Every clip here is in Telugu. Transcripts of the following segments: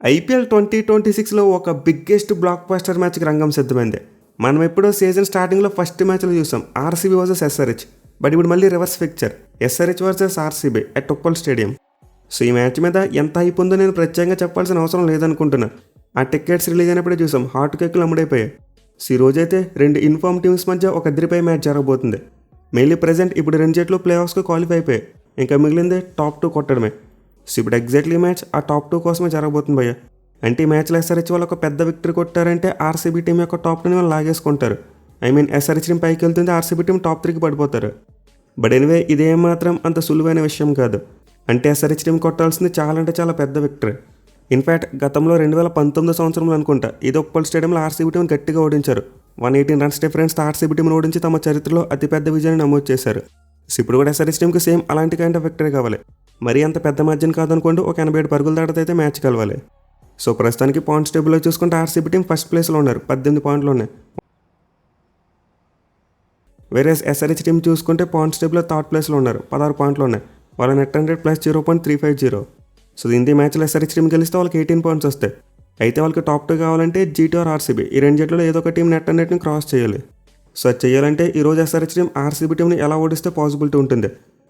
ఐపీఎల్ 2026లో ఒక బిగ్గెస్ట్ బ్లాక్ బస్టర్ మ్యాచ్కి రంగం సిద్ధమైంది. మనం ఎప్పుడో సీజన్ స్టార్టింగ్లో ఫస్ట్ మ్యాచ్లో చూసాం ఆర్సీబీ వర్సెస్ ఎస్ఆర్హెచ్. బట్ ఇప్పుడు మళ్ళీ reverse picture SRH versus RCB at Uppal stadium. So ఈ మ్యాచ్ మీద ఎంత హైప్ ఉందో నేను ప్రత్యేకంగా చెప్పాల్సిన అవసరం లేదనుకుంటున్నా. ఆ టికెట్స్ రిలీజ్ అయినప్పుడే చూసాం హాట్ కేకులు అమ్ముడైపోయాయి. సో ఈ రోజైతే రెండు ఇన్ఫార్మ్ టీమ్స్ మధ్య ఒక అదిరిపోయే మ్యాచ్ జరగబోతుంది. మెయిన్లీ ప్రెజెంట్ ఇప్పుడు రెండు జట్లు ప్లే ఆఫ్స్కి క్వాలిఫై అయిపోయాయి. ఇంకా మిగిలిందే టాప్ 2 కొట్టడమే. సో ఇప్పుడు ఎగ్జాక్ట్లీ మ్యాచ్ ఆ టాప్ 2 కోసమే జరగబోతుంది భయ్య. అంటే ఈ మ్యాచ్లో ఎస్ఆర్హెచ్ వాళ్ళు ఒక పెద్ద విక్టరీ కొట్టారంటే ఆర్సీబీ టీం యొక్క టాప్ 2ని వాళ్ళు లాగేసుకుంటారు. ఎస్ఆర్హెచ్ టీం పైకి వెళ్తుంది, ఆర్సీబీ టీం టాప్ 3కి పడిపోతారు. బట్ ఎనివే ఇదేం మాత్రం అంత సులువైన విషయం కాదు. అంటే ఎస్ఆర్హెచ్ టీం కొట్టాల్సింది చాలా అంటే చాలా పెద్ద విక్టరీ. ఇన్ఫ్యాక్ట్ గతంలో 2019 సంవత్సరంలో అనుకుంటా ఇది ఉప్పల్ స్టేడియంలో ఆర్సీబీ టీం గట్టిగా ఓడించారు. 118 రన్స్ డిఫరెన్స్తో ఆర్సీబీ టీంను ఓడించి తమ చరిత్రలో అతిపెద్ద విజయాన్ని నమోదు చేశారు. సో ఇప్పుడు కూడా ఎస్ఆర్హెచ్ టీంకి సేమ్ అలాంటి కైండ్ ఆఫ్ విక్టరీ కావాలి. మరీ అంత పెద్ద మార్జిన్ కాదనుకోండి, ఒక 87 పరుగుల దాటితే అయితే మ్యాచ్ కలవాలి. సో ప్రస్తుతానికి పాయింట్స్ టేబుల్లో చూసుకుంటే ఆర్సీబీ టీం ఫస్ట్ ప్లేస్లో ఉన్నారు, 18 పాయింట్లు ఉన్నాయి. వేరే ఎస్ఆర్హెచ్ టీం చూసుకుంటే పాయింట్స్ టేబుల్లో థర్డ్ ప్లేస్లో ఉన్నారు, 16 పాయింట్లు ఉన్నాయి. వాళ్ళ net run rate plus 0.350. So దీని మ్యాచ్లో ఎస్ఆర్హెచ్ టీం గెలిస్తే వాళ్ళకి 18 పాయింట్స్ వస్తాయి. అయితే వాళ్ళకి టాప్ 2 కావాలంటే జీటీ ఆర్ ఆర్సీబీ ఈ రెండు జట్లలో ఏదో ఒక టీం నెట్ రన్ రేట్ని క్రాస్ చేయాలి. సో అది చేయాలంటే ఈరోజు ఎస్ఆర్హెచ్ టీం ఆర్సీబీ టీంని ఎలా ఓడిస్తే పాసిబిలిటీ ఉంటుంది.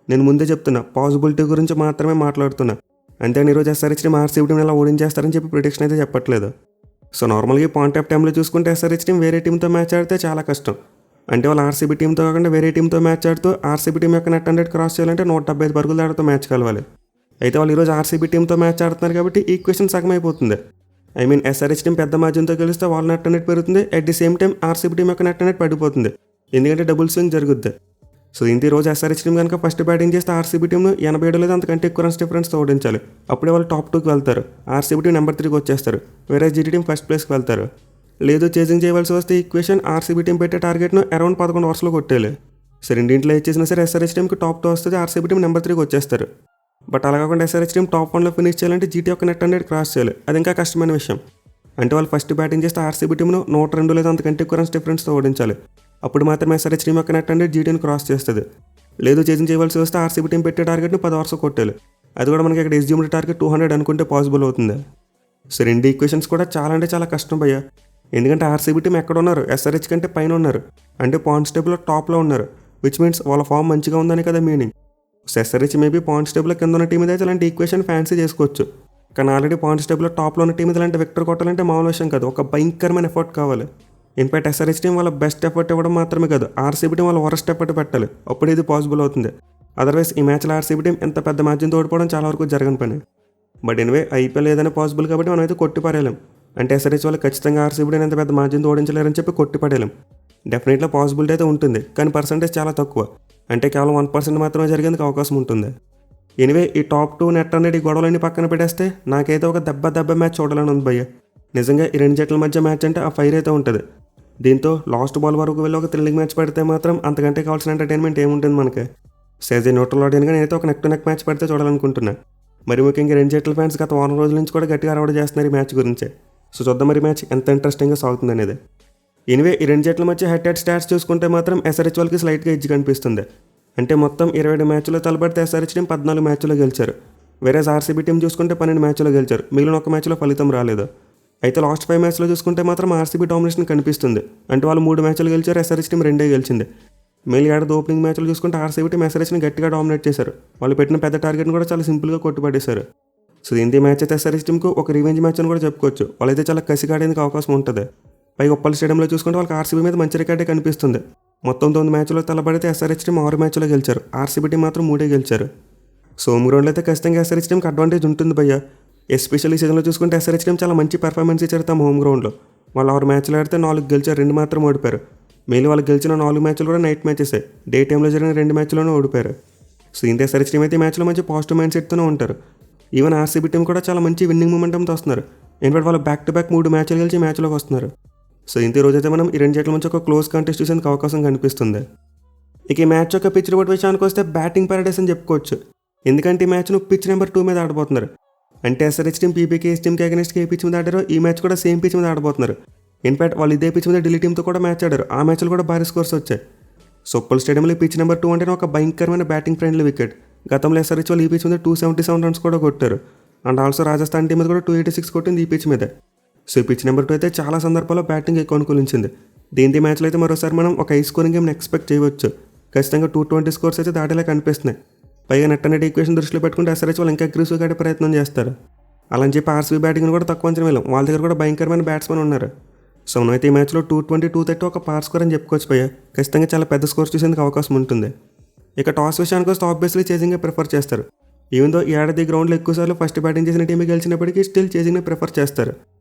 నేను ముందే చెప్తున్నా, పాసిబిలిటీ గురించి మాత్రమే మాట్లాడుతున్నా. అంతేగాని ఈరోజు ఎస్ఆర్హెచ్ టీం ఆర్సీబీ టీం ఎలా ఓడించేస్తారని చెప్పి ప్రిడిక్షన్ అయితే చెప్పట్లేదు. సో నార్మల్గా పాయింట్ ఆఫ్ టైంలో చూసుకుంటే ఎస్ఆర్హెచ్ టీం వేరే టీంతో మ్యాచ్ ఆడితే చాలా కష్టం. అంటే వాళ్ళు ఆర్సీబీ టీంతో కాకుండా వేరే టీంతో మ్యాచ్ ఆడుతూ ఆర్సీబీ టీం యొక్క నెట్ రన్ రేట్ క్రాస్ చేయాలంటే 175 పరుగుల దాడితో మ్యాచ్ కలవాలి. అయితే వాళ్ళు ఈరోజు ఆర్సీబీ టీంతో మ్యాచ్ ఆడుతున్నారు కాబట్టి ఈక్వేషన్ సగం అయిపోతుంది. ఎస్ఆర్హెచ్ టీం పెద్ద మార్జిన్తో గెలిస్తే వాళ్ళ నెట్ రన్ రేట్ పెరుగుతుంది, at the same time RCB team యొక్క నెట్ రన్ రేట్ పడిపోతుంది, ఎందుకంటే డబుల్ స్వింగ్ జరుగుద్ది. సో ఇంత రోజు ఎస్ఆర్హెచ్ టీం కనుక ఫస్ట్ బ్యాటింగ్ చేస్తే ఆర్సీబీ టీంను 87 లేదా అంతకంటే ఎక్కువ రన్స్ డిఫరెన్స్తో ఓడించాలి. అప్పుడే వాళ్ళు టాప్ 2కి వెళ్తారు, ఆర్సీబీ టీం నెంబర్ 3కి వచ్చేస్తారు, వేరే జీటీ టీం ఫస్ట్ ప్లేస్కి వెళ్తారు. లేదు చేసింగ్ చేయవలసి వస్తే ఈక్వేషన్ ఆర్సీబీ టీం పెట్టే టార్గెట్ను అరౌండ్ 11 ఓవర్స్లో కొట్టేయాలి. సో రెండింటిలో చేసినా సరే ఎస్ఆర్హెచ్ టీంకి టాప్ 2 వస్తుంది, ఆర్సీబీ టీం నెంబర్ 3కి వచ్చేస్తారు. బట్ అలా కాకుండా ఎస్ఆర్హెచ్ టీం టాప్ 1లో ఫినిష్ చేయాలంటే జీటీ యొక్క నెట్ రన్ రేట్ క్రాస్ చేయాలి. అది ఇంకా కష్టమైన విషయం. అంటే వాళ్ళు ఫస్ట్ బ్యాటింగ్ చేస్తే ఆర్సీబీ టీంను 102 లేదా అంతకంటే ఎక్కువ రన్స్ డిఫరెన్స్తో ఓడించాలి. అప్పుడు మాత్రమే ఎస్ఆర్హెచ్ టీం యొక్క నెట్ రన్ రేట్ జీటీని క్రాస్ చేస్తుంది. లేదు చేసింగ్ చేయవలసి వస్తే ఆర్సీబీ టీం పెట్టే టార్గెట్ను 10 ఓవర్స్ కొట్టాలి. అది కూడా మనకి ఇక్కడ ఎస్యూమ్డ్ టార్గెట్ 200 అనుకుంటే పాసిబుల్ అవుతుంది. సో రెండు ఈక్వేషన్స్ కూడా చాలా అంటే చాలా కష్టం భయ్య. ఎందుకంటే ఆర్సీబీ టీం ఎక్కడ ఉన్నారు, ఎస్ఆర్హెచ్ కంటే పైన ఉన్నారు, అంటే పాయింట్స్ టేబుల్లో టాప్లో ఉన్నారు, విచ్ మీన్స్ వాళ్ళ ఫామ్ మంచిగా ఉందని కదా meaning. So SRH maybe points టేబుల్లో కింద ఉన్న టీం అయితే ఇలాంటి ఈక్వేషన్ ఫ్యాన్సీ చేసుకోవచ్చు. కానీ ఆల్రెడీ పాయింట్స్ టేబుల్లో టాప్లో ఉన్న టీం ఇలాంటి విక్టర్ కొట్టాలంటే మామూలు విషయం కాదు, ఒక భయంకరమైన ఎఫర్ట్ కావాలి. ఇన్ఫాక్ట్ ఎస్ఆర్హెచ్ టీం వాళ్ళ బెస్ట్ ఎఫర్ట్ ఇవ్వడం మాత్రమే కాదు, ఆర్సీబీ టీం వాళ్ళ వరస్ట్ ఎఫర్ట్ పెట్టాలి, అప్పుడు ఇది పాసిబుల్ అవుతుంది. అదర్వైజ్ ఈ మ్యాచ్లో ఆర్సీబీ టీం ఎంత పెద్ద మార్జిన్తో ఓడిపోవడం చాలా వరకు జరగని పని. బట్ ఎనివే ఐపీఎల్ ఏదైనా పాసిబుల్ కాబట్టి మనం అయితే కొట్టి పడేయలేం. అంటే ఎస్ఆర్హెచ్ వాళ్ళు ఖచ్చితంగా ఆర్సీబీ టీం ఎంత పెద్ద మార్జిన్తో ఓడించలేరని చెప్పి కొట్టి పడేయలేం. డెఫినెట్గా పాసిబిలిటీ అయితే ఉంటుంది, కానీ పర్సంటేజ్ చాలా తక్కువ. అంటే కేవలం 1% మాత్రమే జరిగేందుకు అవకాశం ఉంటుంది. ఎనివే ఈ టాప్ 2 నెట్ రన్ రేట్ ఈ గొడవలన్నీ పక్కన పెట్టేస్తే నాకైతే ఒక దెబ్బ మ్యాచ్ చూడాలని ఉంది భయ్య. నిజంగా ఈ రెండు జట్ల మధ్య మ్యాచ్ అంటే ఆ ఫైర్ అయితే ఉంటుంది. దీంతో లాస్ట్ బాల్ వరకు వెళ్ళి ఒక థ్రిల్లింగ్ మ్యాచ్ పెడితే మాత్రం అంతకంటే కావాల్సిన ఎంటర్టైన్మెంట్ ఏముంటుంది మనకి. సేజ్ న్యూట్రల్ ఆడియన్గా నేనైతే ఒక నెక్ టు నెక్ మ్యాచ్ పెడితే చూడాలనుకుంటున్నా. మరి ముఖ్యంగా రెండు జట్ల ఫ్యాన్స్ గత వారం రోజుల నుంచి కూడా గట్టిగా అరవడ చేస్తున్నారు ఈ మ్యాచ్ గురించే. సో చూద్దాం మరి మ్యాచ్ ఎంత ఇంట్రెస్టింగ్గా సాగుతుంది అనేది. ఎనివే ఈ రెండు జట్ల మధ్య హెడ్ హెడ్ స్టాట్స్ చూసుకుంటే మాత్రం ఎస్ఆర్హెచ్ వాళ్ళకి స్లైట్గా ఎడ్జ్ కనిపిస్తుంది. అంటే మొత్తం 27 మ్యాచ్లో తలబడితే ఎస్ఆర్హెచ్ టీం 14 మ్యాచ్లో గెలిచారు. వేరే ఆర్సీబీ టీం చూసుకుంటే 12 మ్యాచ్లో గెలిచారు, మిగిలిన ఒక మ్యాచ్లో ఫలితం రాలేదు. అయితే లాస్ట్ 5 మ్యాచ్లో చూసుకుంటే మాత్రం ఆర్సీబీ డామినేషన్ కనిపిస్తుంది. అంటే వాళ్ళు 3 మ్యాచ్లు గెలిచారు, ఎస్ఆర్హెచ్ టీం 2 గెలిచింది. మెయిన్ ఏడాది ఓపెనింగ్ మ్యాచ్లు చూసుకుంటే ఆర్సీబీ టీం ఎస్ఆర్హెచ్ని గట్టిగా డామినేట్ చేశారు. వాళ్ళు పెట్టిన పెద్ద టార్గెట్ని కూడా చాలా సింపుల్గా కొట్టుపడేశారు. సో ఇంత మ్యాచ్ అయితే ఎస్ఆర్హెచ్ టీంకు ఒక రివెంజ్ మ్యాచ్ అని కూడా చెప్పుకోవచ్చు. వాళ్ళైతే చాలా కసిగా ఆడేందుకు అవకాశం ఉంటుంది. పైగా ఉప్పల్ స్టేడియంలో చూసుకుంటే వాళ్ళకి ఆర్సీబీ మీద మంచి రికార్డే కనిపిస్తుంది. మొత్తం 9 మ్యాచ్లో తలబడితే ఎస్ఆర్హెచ్ టీం 6 మ్యాచ్లో గెలిచారు, ఆర్సీబీ టీం మాత్రం 3 గెలిచారు. సో హోమ్ గ్రౌండ్లో అయితే ఖచ్చితంగా ఎస్ఆర్హెచ్ టీంకి అడ్వాంటేజ్ ఉంటుంది భయ్య. ఎస్పెషల్లీ సీజన్లో చూసుకుంటే ఎస్ఆర్హెచ్ టీం చాలా మంచి పర్ఫార్మెన్స్ ఇచ్చారు తమ హోమ్ గ్రౌండ్లో. వాళ్ళు 6 మ్యాచ్లు ఆడితే 4 గెలిచారు, 2 మాత్రం ఓడిపోయారు. మెయిన్ వాళ్ళు గెలిచిన 4 మ్యాచ్లు కూడా నైట్ మ్యాచెసే, డే టైంలో జరిగిన 2 మ్యాచ్లోనే ఓడిపోయారు. సో ఇంత ఎస్ఆర్హెచ్ టీం అయితే ఈ మ్యాచ్లో మంచి పాజిటివ్ మైండ్ సెట్తోనే ఉంటారు. ఈవెన్ ఆర్సీబీ టీం కూడా చాలా మంచి విన్నింగ్ మూమెంటంతో వస్తున్నారు. ఇన్ఫాక్ట్ వాళ్ళు బ్యాక్ టు బ్యాక్ 3 మ్యాచ్లు గెలిచి మ్యాచ్లోకి వస్తున్నారు. సో ఇంత రోజైతే మనం ఈ రెండు జట్ల నుంచి ఒక క్లోజ్ కాంటెస్ట్ చూసేందుకు అవకాశం కనిపిస్తుంది. ఇక ఈ మ్యాచ్ యొక్క పిచ్ రిపోర్ట్ విషయానికి వస్తే బ్యాటింగ్ పారడైస్ అని చెప్పుకోవచ్చు. ఎందుకంటే ఈ మ్యాచ్ను పిచ్ నెంబర్ 2 మీద ఆడబోతున్నారు. అంటే ఎస్ఆర్హెచ్ టీం పీపీకేఎస్ టీంకి అగెన్స్ట్గా ఏ పిచ్ మీద ఆడారో ఈ మ్యాచ్ కూడా సేమ్ పిచ్ మీద ఆడబోతున్నారు. ఇన్ఫాక్ట్ వాళ్ళు ఇదే పిచ్ మీద ఢిల్లీ టీంతో కూడా మ్యాచ్ ఆడారు, ఆ మ్యాచ్లు కూడా భారీ స్కోర్స్ వచ్చాయి. సో ఉప్పల్ స్టేడియంలో పిచ్ నెంబర్ 2 అంటే ఒక భయంకరమైన బ్యాటింగ్ ఫ్రెండ్లీ వికెట్. గతంలో ఎస్ఆర్హెచ్ వాళ్ళు ఈ పిచ్ మీద 277 రన్స్ కూడా కొట్టారు. అండ్ ఆల్సో రాజస్థాన్ టీం మీద కూడా 286 కొట్టింది ఈ పిచ్ మీద. సో ఈ పిచ్ నెంబర్ 2 అయితే చాలా సందర్భాల్లో బ్యాటింగ్ ఎక్కువ అనుకూలించింది. దీంతో మ్యాచ్లో అయితే మరోసారి మనం ఒక హై స్కోరింగ్ గేమ్ని ఎక్స్పెక్ట్ చేయవచ్చు. ఖచ్చితంగా 220 స్కోర్స్ అయితే దాటేలా కనిపిస్తున్నాయి. పైగా నెట్ అనేది ఈక్వేషన్ దృష్టిలో పెట్టుకుంటే ఎస్ఆర్హెచ్ వాళ్ళు ఇంకా అగ్రెసివ్గా ఆడే ప్రయత్నం చేస్తారు. అలా అని చెప్పి ఆర్సీబీ బ్యాటింగ్ని కూడా తక్కువ అంచనా వేయలేం. వాళ్ళ దగ్గర కూడా భయంకరమైన బ్యాట్స్మెన్ ఉన్నారు. సో మనమైతే ఈ మ్యాచ్లో 220, 230 ఒక పార్ స్కోర్ అని చెప్పుకోవచ్చు భయ్యా. ఖచ్చితంగా చాలా పెద్ద స్కోర్స్ చూసేందుకు అవకాశం ఉంటుంది. ఇక టాస్ విషయానికి వస్తే ఆబ్వియస్లీ చేసింగే ప్రిఫర్ చేస్తారు. ఈవెన్ దో ఈ ఏడాది గ్రౌండ్లో ఎక్కువసార్లు ఫస్ట్ బ్యాటింగ్ చేసిన టీమే గెలిచినప్పటికీ స్టిల్ చేసింగ్ని ప్రిఫర్ చేస్తారు.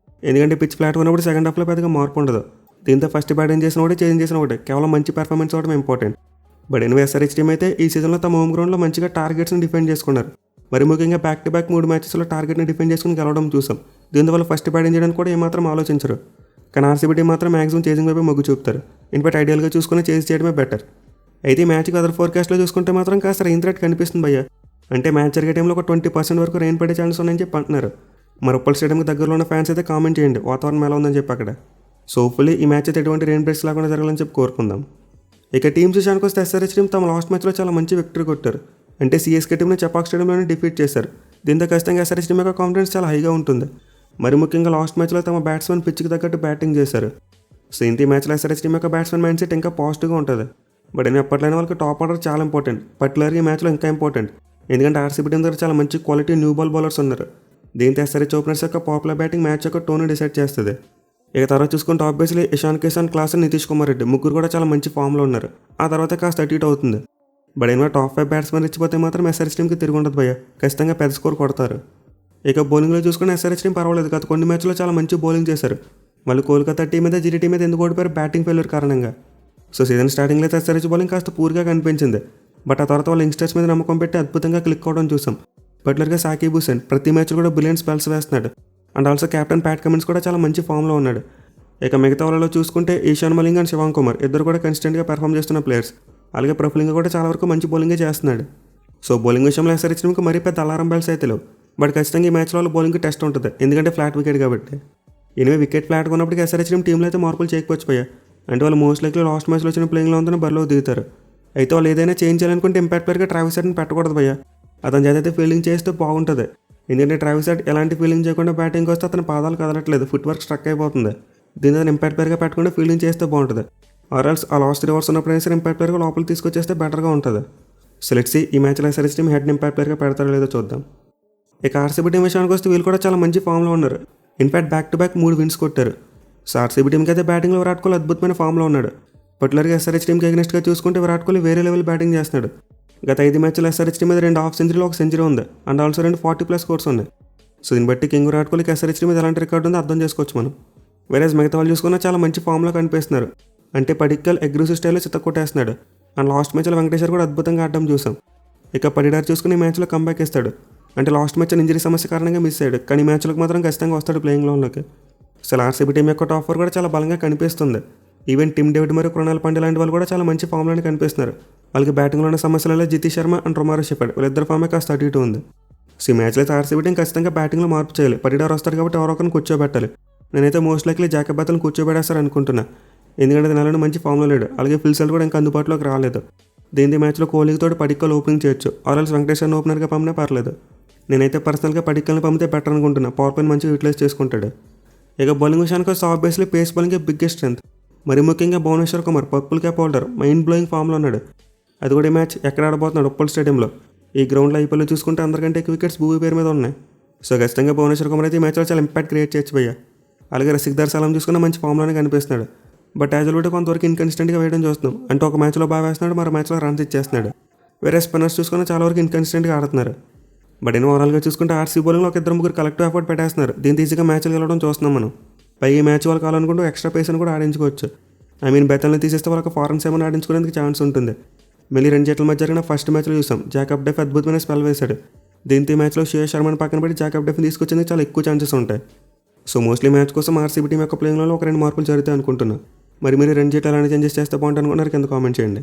ఎందుకంటే పిచ్ ఫ్లాట్ ఉన్నప్పుడు సెకండ్ హాఫ్లో పెద్దగా మార్పు ఉండదు. దీంతో ఫస్ట్ బ్యాటింగ్ చేసిన ఒకటి, చేంజ్ చేసిన ఒకటి, కేవలం మంచి పర్ఫార్మెన్స్ అవడం important. But anyway SRH team అయితే ఈ సీజన్లో తమ హోమ్ గ్రౌండ్లో మంచిగా టార్గెట్స్ని డిఫెండ్ చేసుకున్నారు. మరి ముఖ్యంగా బ్యాక్ టు బ్యాక్ 3 మ్యాచెస్లో టార్గెట్ని డిఫెండ్ చేసుకుని గెలవడం చూసాం. దీనివల్ల ఫస్ట్ బ్యాటింగ్ చేయడానికి కూడా ఏమాత్రం ఆలోచించరు. కానీ ఆర్సీబీ టీం మాత్రం మ్యాక్సిమం చేసింగ్ వైపే మొగ్గు చూపుతారు. ఇన్ఫాక్ట్ ఐడియల్గా చూసుకుని చేసి చేయడమే బెటర్. అయితే ఈ మ్యాచ్కి అదర్ ఫోర్కాస్ట్లో చూసుకుంటే మాత్రం కాస్త రెయిన్ థ్రెట్ కనిపిస్తుంది భయ్య. అంటే మ్యాచ్ జరిగే టైంలో ఒక 20% వరకు రెయిన్ పడే ఛాన్స్ ఉన్నాయని చెప్పి అంటున్నారు. మరి ఉప్పల్ స్టేడియంకి దగ్గరలో ఉన్న ఫ్యాన్స్ అయితే కామెంట్ చేయండి వాతావరణం ఎలా ఉందని చెప్పి అక్కడ. సో హోప్ఫుల్లీ ఈ మ్యాచ్ అయితే ఎటువంటి రెయిన్ బ్రేక్స్ లేకుండా జరగాలని చెప్పి కోరుకుందాం. ఇక టీమ్స్ విషయానికి వస్తే ఎస్ఆర్హెచ్ టీం తమ లాస్ట్ మ్యాచ్లో చాలా మంచి విక్టరీ కొట్టారు. అంటే సిఎస్కే టీంని చపాక్ స్టేడియంలోనే డిఫీట్ చేశారు. దీంతో ఖచ్చితంగా ఎస్ఆర్హెచ్ టీం యొక్క కాన్ఫిడెన్స్ చాలా హైగా ఉంటుంది. మరి ముఖ్యంగా లాస్ట్ మ్యాచ్లో తమ బ్యాట్స్మెన్ పిచ్కి తగ్గట్టు బ్యాటింగ్ చేశారు. సో ఇంత మ్యాచ్లో ఎస్ఆర్హెచ్ టీం యొక్క బ్యాట్స్మెన్ మైండ్ సెట్ ఇంకా పాజిటివ్గా ఉంటుంది. బట్ నేను ఎప్పట్లైనా వాళ్ళకి టాప్ ఆర్డర్ చాలా ఇంపార్టెంట్. పర్టికులర్గా ఈ మ్యాచ్లో ఇంకా ఇంపార్టెంట్. ఎందుకంటే ఆర్సీబీ టీం దగ్గర చాలా మంచి క్వాలిటీ న్యూ బాల్ బౌలర్స్ ఉన్నారు. దీంతో ఎస్ఆర్హెచ్ ఓపెనర్స్ యొక్క పాపులర్ బ్యాటింగ్ మ్యాచ్ యొక్క టోన్ డిసైడ్ చేస్తుంది. ఇక తర్వాత చూసుకుంటే ఆబ్వియస్లీ ఇషాన్ కిషన్, క్లాసన్, నితీష్ కుమార్ రెడ్డి ముగ్గురు కూడా చాలా మంచి ఫామ్లో ఉన్నారు. ఆ తర్వాత కాస్త అటు ఇటు అవుతుంది. బట్ ఏమైనా టాప్ 5 బ్యాట్స్మెన్ ఇచ్చిపోతే మాత్రం ఎస్ఆర్హెచ్ టీంకి తిరిగి ఉండదు భయ్య. ఖచ్చితంగా పెద్ద స్కోర్ కొడతారు. ఇక బౌలింగ్లో చూసుకుని ఎస్ఆర్హెచ్ టీం పర్వాలేదు. గత కొన్ని మ్యాచ్లో చాలా మంచి బౌలింగ్ చేశారు. మళ్ళీ కోల్కతా టీం మీద, జీటీ టీం మీద ఎందుకు ఓడిపోయారు బ్యాటింగ్ ఫెయిల్యూర్ కారణంగా. సో సీజన్ స్టార్టింగ్లో అయితే ఎస్ఆర్హెచ్ బౌలింగ్ కాస్త పూర్గా కనిపించింది. బట్ ఆ తర్వాత వాళ్ళ యంగ్స్టర్స్ మీద నమ్మకం పెట్టి అద్భుతంగా క్లిక్ అవడం చూసాం. పర్టికులర్గా సాకిబ్ హుసేన్ ప్రతి మ్యాచ్లో కూడా బ్రిలియంట్ స్పెల్స్ వేస్తున్నాడు. And also captain Pat Cummins కూడా చాలా మంచి ఫామ్లో ఉన్నాడు. ఇక మిగతా వాళ్ళలో చూసుకుంటే ఈశాన్ మలింగ్ అండ్ శివాంగ్ కుమార్ ఇద్దరు కూడా కన్సిస్టెంట్గా పెర్ఫామ్ చేస్తున్న ప్లేయర్స్. అలాగే ప్రఫులింగ్ కూడా చాలా వరకు మంచి బౌలింగే చేస్తున్నాడు. సో బౌలింగ్ విషయంలో ఎస్ఆర్హెచ్ టీంకి మరీ పెద్ద అలారం బెల్స్ అయితే లేవు. బట్ ఖచ్చితంగా ఈ మ్యాచ్లో వాళ్ళు బౌలింగ్ టెస్ట్ ఉంటుంది. ఎందుకంటే ఫ్లాట్ వికెట్ కాబట్టి. ఎనివే వికెట్ ఫ్లాట్గా ఉన్నప్పటికీ ఎస్ఆర్హెచ్ టీంలో అయితే మార్పులు చేయకపోవచ్చు. అంటే వాళ్ళు మోస్ట్ లైక్లీ లాస్ట్ మ్యాచ్లో వచ్చిన ప్లేయింగ్లో ఉందని బరిలో దిగుతారు. అయితే వాళ్ళు ఏదైనా చేంజ్ చేయాలనుకుంటే ఇంపాక్ట్ ప్లేయర్గా ట్రావిస్ హెడ్ని పెట్టకూడదు భయ్య. అతని చేత అయితే ఫీల్డింగ్ చేస్తే బాగుంటుంది. ఎందుకంటే ట్రావిస్ హెడ్ ఎలాంటి ఫీల్డింగ్ చేయకుండా బ్యాటింగ్ వస్తే అతని పాదాలు కదలట్లేదు, ఫుట్ వర్క్ స్ట్రక్ అయిపోతుంది. దీని అతను ఇంపాక్ట్ ప్లేయర్గా పెట్టకుండా ఫీల్డింగ్ చేస్తే బాగుంటుంది. ఆర్ఎల్స్ ఆ లాస్ట్ 3 ఓవర్స్ ఉన్నప్పుడైనా సరే ఇంపాక్ట్ ప్లేయర్గా లోపలికి తీసుకొచ్చేస్తే బెటర్గా ఉంటుంది. సో లెట్స్ సీ ఈ మ్యాచ్లో ఎస్ఆర్హెచ్ టీం హెడ్ని ఇంపాక్ట్ ప్లేయర్గా పెడతారో లేదో చూద్దాం. ఇక ఆర్సీబీ టీం విషయానికి వస్తే వీళ్ళు కూడా చాలా మంచి ఫామ్లో ఉన్నారు. In fact back to back 3 wins కొట్టారు. సో ఆర్సీబీ టీంకి అయితే బ్యాటింగ్లో విరాట్ కోహ్లీ అద్భుతమైన ఫామ్లో ఉన్నాడు. పర్టికులర్గా ఎస్ఆర్హెచ్ టీంకి అగెన్స్ట్గా చూసుకుంటే విరాట్ కోహ్లీ వేరే లెవెల్ బ్యాటింగ్ చేస్తున్నాడు. గత 5 మ్యాచ్లో ఎస్ఆర్హెచ్ టీం మీద 2 హాఫ్ సెంచరీలో 1 సెంచరీ ఉంది. అండ్ ఆల్సో 2 40+ స్కోర్స్ ఉన్నాయి. సో దీన్ని బట్టి కింగ్ విరాట్ కోహ్లీకి ఎస్ఆర్హెచ్ టీం మీద ఎలాంటి రికార్డు ఉందో అర్థం చేసుకోవచ్చు మనం. వేరేజ్ మిగతా వాళ్ళు చూసుకున్నా చాలా మంచి ఫామ్లో కనిపిస్తున్నారు. అంటే పడిక్కల్ అగ్రెసివ్ స్టైల్లో చిత్తకొట్టేస్తున్నాడు. అండ్ లాస్ట్ మ్యాచ్లో వెంకటేశ్వర్ కూడా అద్భుతంగా ఆడడం చూసాం. ఇక పడిడార్ చూసుకుని ఈ మ్యాచ్లో కంబ్యాక్ ఇస్తాడు. అంటే లాస్ట్ మ్యాచ్ ఇంజరీ సమస్య కారణంగా మిస్ అయ్యాడు. కానీ ఈ మ్యాచ్లకు మాత్రం ఖచ్చితంగా వస్తాడు ప్లేయింగ్ లోన్లోకి. అసలు ఆర్సీబీ టీం యొక్క టాప్ 4 కూడా చాలా బలంగా కనిపిస్తుంది. ఈవెన్ టిమ్ డేవిడ్ మరియు కృణాల్ పాండ్యా లాంటి వాళ్ళు కూడా చాలా మంచి ఫామ్లోనే కనిపిస్తున్నారు. వాళ్ళకి బ్యాటింగ్లో ఉన్న సమస్యలలో జితీ శర్మ అండ్ రొమారో షెఫర్డ్ వీళ్ళిద్దరు ఫామే కాస్త అటు ఇటు ఉంది. సో ఈ మ్యాచ్లో అయితే ఆర్సీబీ టీం ఖచ్చితంగా బ్యాటింగ్లో మార్పు చేయాలి. పడిడార్ వస్తాడు కాబట్టి ఎవరొకరిని కూర్చోబెట్టాలి. నేనైతే మోస్ట్ లైక్లీ జాకబ్ బత్లను కూర్చోబెడేస్తారు అనుకుంటున్నా. ఎందుకంటే నెలలో మంచి ఫామ్లో లేడు. అలాగే ఫిల్సెల్ కూడా ఇంకా అందుబాటులోకి రాలేదు. దీని మ్యాచ్లో కోహ్లీతో పడిక్కల్ ఓపెనింగ్ చేయొచ్చు. ఆర్ఎల్స్ వెంకటేశ్వర్ని ఓపెనర్గా పంపినా పర్లేదు. నేనైతే పర్సనల్గా పడిక్కల్ని పంపితే బెటర్ అనుకుంటున్నా. పవర్ ప్లేని మంచిగా యూటిలైజ్ చేసుకుంటాడు. ఇక బౌలింగ్ విషయానికి వస్తే obviously pace bowling biggest strength. మరి ముఖ్యంగా Bhuvneshwar Kumar purple cap holder mind blowing ఫామ్లో ఉన్నాడు. అది కూడా ఈ మ్యాచ్ ఎక్కడ ఆడబోతున్నాడు ఉప్పల్ స్టేడియంలో. ఈ గ్రౌండ్లో ఐపీఎల్లో చూసుకుంటే అందరికంటే ఎక్కువ వికెట్స్ భూమి పేరు మీద ఉన్నాయి. సో ఖచ్చితంగా భువనేశ్వర్ కుమార్ అయితే ఈ మ్యాచ్లో చాలా ఇంపాక్ట్ క్రియేట్ చేయొచ్చు భయ్య. అలాగే రసిక్దార్ సలాం చూసుకున్న మంచి ఫామ్లోనే కనిపిస్తున్నాడు. బట్ యాజువల్గా కొంతవరకు ఇన్కన్సిస్టెంట్గా వేయడం చూస్తున్నాం. అంటే ఒక మ్యాచ్లో బాగా వేస్తున్నాడు, మరో మ్యాచ్లో రన్స్ ఇచ్చేస్తున్నాడు. వేరే స్పిన్నర్స్ చూసుకున్న చాలా వరకు ఇన్కన్సిస్టెంట్గా ఆడుతున్నారు. బట్ నేను ఓవరాల్గా చూసుకుంటే ఆర్సీ బౌలింగ్లో ఒక 2-3 కలెక్టివ్ ఎఫర్ట్ పెట్టేస్తున్నారు. దీంతో ఈజీగా మ్యాచ్లు గెలవడం చూస్తున్నాం మనం. పైగా ఈ మ్యాచ్ వాళ్ళు కావాలనుకుంటూ ఎక్స్ట్రా పేస్ని కూడా ఆడించుకోవచ్చు. బెతల్ని తీసేస్తే వాళ్ళకి ఫారెన్ సెవెన్ ఆడించుకునేందుకు ఛాన్స్ ఉంటుంది. మళ్ళీ 2 జట్ల మధ్య జరిగిన ఫస్ట్ మ్యాచ్లో చూసాం జాకబ్ డెఫ్ అద్భుతమైన స్పెల్ వేశాడు. దీంతో ఈ మ్యాచ్లో శ్రేయస్ శర్మని పక్కన పెట్టి జాకబ్ డెఫ్ని తీసుకొచ్చేందుకు చాలా ఎక్కువ ఛాన్సెస్ ఉంటాయి. సో మోస్ట్లీ మ్యాచ్ కోసం ఆర్సీబీ టీం యొక్క ప్లేయింగ్లో ఒక 2 మార్పులు జరుగుతాయి అనుకుంటున్నా. మరి మీరు 2 జట్లు ఎలాంటి చేంజెస్ చేస్తే బాగుంటుంది అనుకున్నారు కింద కామెంట్ చేయండి.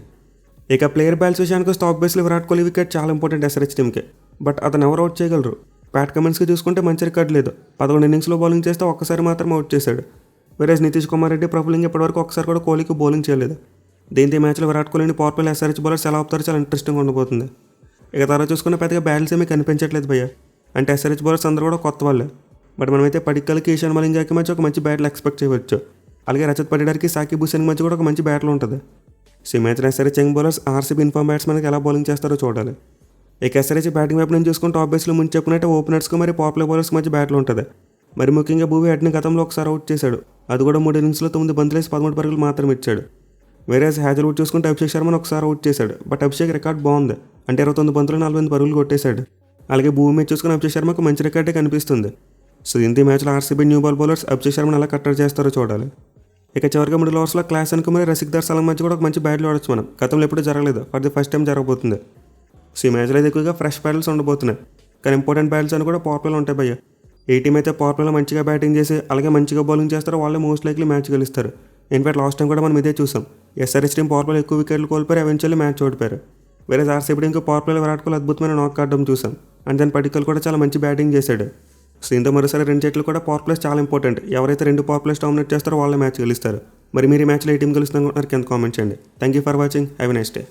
ఇక ప్లేయర్ బ్యాల్స్ విషయానికి వస్తే ఆబ్వియస్లీ విరాట్ కోహ్లీ వికెట్ చాలా ఇంపార్టెంట్ ఎస్ఆర్హెచ్ టీంకి. బట్ అతను ఎవరు అవుట్ చేయగలరు? ప్యాట్ కమిన్స్కి చూసుకుంటే మంచి రికార్డ్ లేదు. 11 ఇన్నింగ్స్లో బౌలింగ్ చేస్తే ఒక్కసారి మాత్రం అవుట్ చేశాడు. వేరే నితీష్ కుమార్ రెడ్డి ప్రఫులింగ్ ఇప్పటివరకు ఒకసారి కూడా కోహ్లీకి బౌలింగ్ చేయలేదు. దీంతో ఈ మ్యాచ్లో విరాట్ కోహ్లీని పవర్ ప్లే ఎస్ఆర్హెచ్ బౌలర్స్ ఎలా అవుతారో చాలా ఇంట్రెస్టింగ్ ఉండబోతుంది. ఇక తర్వాత చూసుకున్న పెద్దగా బ్యాటిల్స్ ఏమీ కనిపించట్లేదు భయ్య. అంటే ఎస్ఆర్హెచ్ బౌలర్స్ అందరూ కూడా కొత్త వాళ్ళే. బట్ మనమైతే పడిక్కల్కి ఈశాన్ మలింగాకి మధ్య ఒక మంచి బ్యాటిల్ ఎక్స్పెక్ట్ చేయవచ్చు. అలాగే రజత్ పటిదార్కి సాకిబ్ హుసేన్కి మధ్య కూడా ఒక మంచి బ్యాటిల్ ఉంటుంది. సో ఈ మ్యాచ్లో SRH young bowlers RCB in form బ్యాట్స్మెన్కి ఎలా బౌలింగ్ చేస్తారో చూడాలి. ఇక ఎస్ఆర్హెచ్ బ్యాటింగ్ వైపు నుంచి చూసుకుంటే ఆబ్వియస్లీ ముందు చెప్పినట్టే ఓపెనర్స్కి మరి పాపులర్ బౌలర్స్కి మధ్య బ్యాటిల్ ఉంటుంది. మరి ముఖ్యంగా భూవీ హెడ్ని గతంలో ఒకసారి అవుట్ చేశాడు. అది కూడా 3 ఇన్నింగ్స్లో 9 బంతులేసి 13 పరుగులు మాత్రమే ఇచ్చాడు. వేరే హ్యాజల్వుడ్ చూసుకుంటే అభిషేక్ శర్మను ఒకసారి అవుట్ చేశాడు. బట్ అభిషేక్ రికార్డ్ బాగుంది, అంటే 29 బంతులు 48 పరుగులు కొట్టేశాడు. అలాగే భూమి మీద చూసుకుని అభిషేక్ శర్మకు మంచి రికార్డే కనిపిస్తుంది. సో ఇంత మ్యాచ్లో RCB new ball bowlers Abhishek శర్మను ఎలా కట్టడి చేస్తారో చూడాలి. ఇక చివరిగా మిడిల్ ఓవర్స్లో క్లాస్ అనుకు మరి రసిక్దార్ సలాం మధ్య కూడా ఒక మంచి బ్యాటిల్ ఆడొచ్చు మనం. గతంలో ఎప్పుడూ జరగలేదు, ఫర్ ది ఫస్ట్ టైం జరగబోతుంది. సో ఈ మ్యాచ్లో అయితే ఎక్కువగా ఫ్రెష్ బ్యాటిల్స్ ఉండబోతున్నాయి. కానీ ఇంపార్టెంట్ బ్యాటిల్స్ అని కూడా పవర్ ప్లేలో ఉంటాయి భయ్య. ఏ టీం అయితే పవర్ ప్లేలో మంచిగా బ్యాటింగ్ చేసి అలాగే మంచిగా బౌలింగ్ చేస్తారో వాళ్ళే మోస్ట్ లైక్లీ మ్యాచ్ గెలుస్తారు. ఇన్ఫాక్ట్ లాస్ట్ టైం కూడా మనం ఇదే చూసాం. ఎస్ఆర్హెచ్ టీం పవర్ ప్లేలో ఎక్కువ వికెట్లు కోల్పోయారు, ఎవెన్చువల్లీ మ్యాచ్ ఓడిపోయారు. వేరే ఆర్సీబీ టీంకి పవర్ ప్లేలో విరాట్ కోహ్లీ అద్భుతమైన నాక్ ఆడడం చూసాం. అండ్ దాని పటిక్కల్ కూడా చాలా మంచి బ్యాటింగ్ చేశాడు. సో ఇంత మరోసారి 2 జట్లు కూడా పవర్ ప్లేస్ చాలా ఇంపార్టెంట్. ఎవరైతే 2 పవర్ ప్లేస్ డామినేట్ చేస్తారో వాళ్ళే మ్యాచ్ గెలుస్తారు. మరి మీరు ఈ మ్యాచ్లో ఏ టీం గెలుస్తుందనుకుంటున్నారు కింద కామెంట్ చేయండి. Thank you for watching. Have a nice day.